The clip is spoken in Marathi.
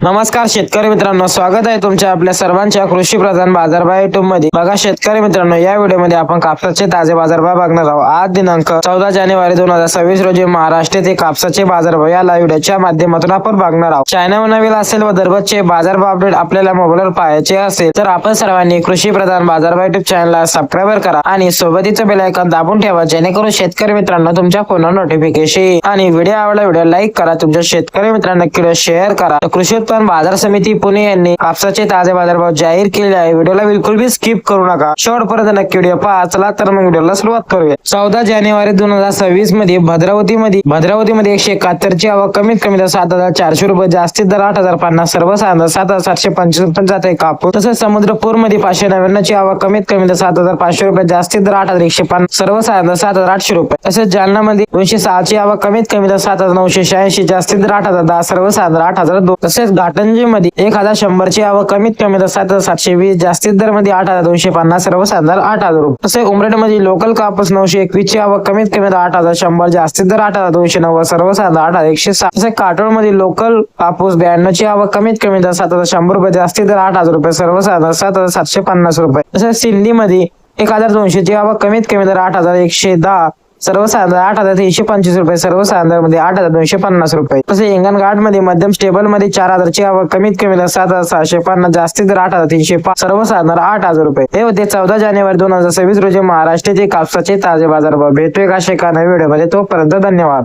नमस्कार शेतकरी मित्रांनो, स्वागत आहे तुमच्या आपल्या सर्वांच्या कृषी प्रधान बाजारभाव युट्यूब मध्ये। बघा शेतकरी मित्रांनो, या व्हिडिओमध्ये आपण कापसाचे ताजे बाजारभाव बघणार आहोत। आज दिनांक 14 जानेवारी 2026 रोजी महाराष्ट्र येथे कापसाचे बाजारभाव या लाईव्ह व्हिडिओच्या माध्यमातून आपण बघणार आहोत। चॅनल नवीन असेल व दररोजचे बाजारभाव अपडेट आपल्याला मोबाईलवर पाहायचे असेल तर आपण सर्वांनी कृषी प्रधान बाजारभाव युट्यूब चॅनलला सबस्क्राइब करा आणि सोबतीचं बेल आयकॉन दाबून ठेवा, जेणेकरून शेतकरी मित्रांनो तुमच्या फोनवर नोटिफिकेशन येईल। आणि व्हिडिओ आवडला व्हिडिओ लाईक करा, तुमच्या शेतकरी मित्रांना नक्की शेअर करा। कृषी उत्पन्न बाजार समिती पुणे यांनी कापसाचे ताजे बाजारभाव जाहीर केले आहे। व्हिडिओला बिलकुल भी स्किप करू नका, शेवटपर्यंत नक्की व्हिडिओ पहा। चला तर मग व्हिडिओला सुरुवात करूया। 14 जानेवारी 2026 मध्ये भद्रावतीमध्ये 171 ची आवक कमीत कमी दर 7,400 रुपये, जास्तीत दर 8,050, सर्वसाधारण 7,755 जात आहे कापूस। तसेच समुद्रपूर मध्ये 599 ची आवक कमीत कमी दर 7,500 रुपये, जास्तीत दर 8,150, सर्वसाधारण 7,800 रुपये। तसेच जालना मध्ये 206 ची आवक कमीत कमी दर 7,986, जास्तीत दर 8,010, सर्वसाधारण 8,002। तसेच घाटंजी मध्ये 1,100 ची आवक कमीत कमी दर 7,720, जास्तीत दर मध्ये 8,250, सर्वसाधारण 8,000 रुपये। तसेच उमरेड मध्ये लोकल कापूस 921 ची आवक कमीत कमी दर 8,100, जास्तीत दर 8,290, सर्वसाधारण 8,160। तसेच काटोल मध्ये लोकल कापूस 92 ची आवक कमीत कमी दर 7,100 रुपये, जास्तीत दर 8,000 रुपये, सर्वसाधारण 7,750 रुपये। तसेच सिंधी मध्ये 1,200 ची आवक कमीत कमी दर 8,110, सर्वसाधारण 8,325 रुपये, सर्वसाधारण मध्ये 8,250 रुपये। तसेच हिंगणघाट मध्ये मध्यम स्टेबल मध्ये 4,000 ची आवक कमीत कमी दर 7,650, जास्तीत दर 8,305, सर्वसाधारण 8,000 रुपये। हे होते 14 जानेवारी 2026 रोजी महाराष्ट्राचे कापसाचे ताजे बाजारभाव। भेटूया अशा एका नवीन व्हिडिओ मध्ये, तोपर्यंत धन्यवाद।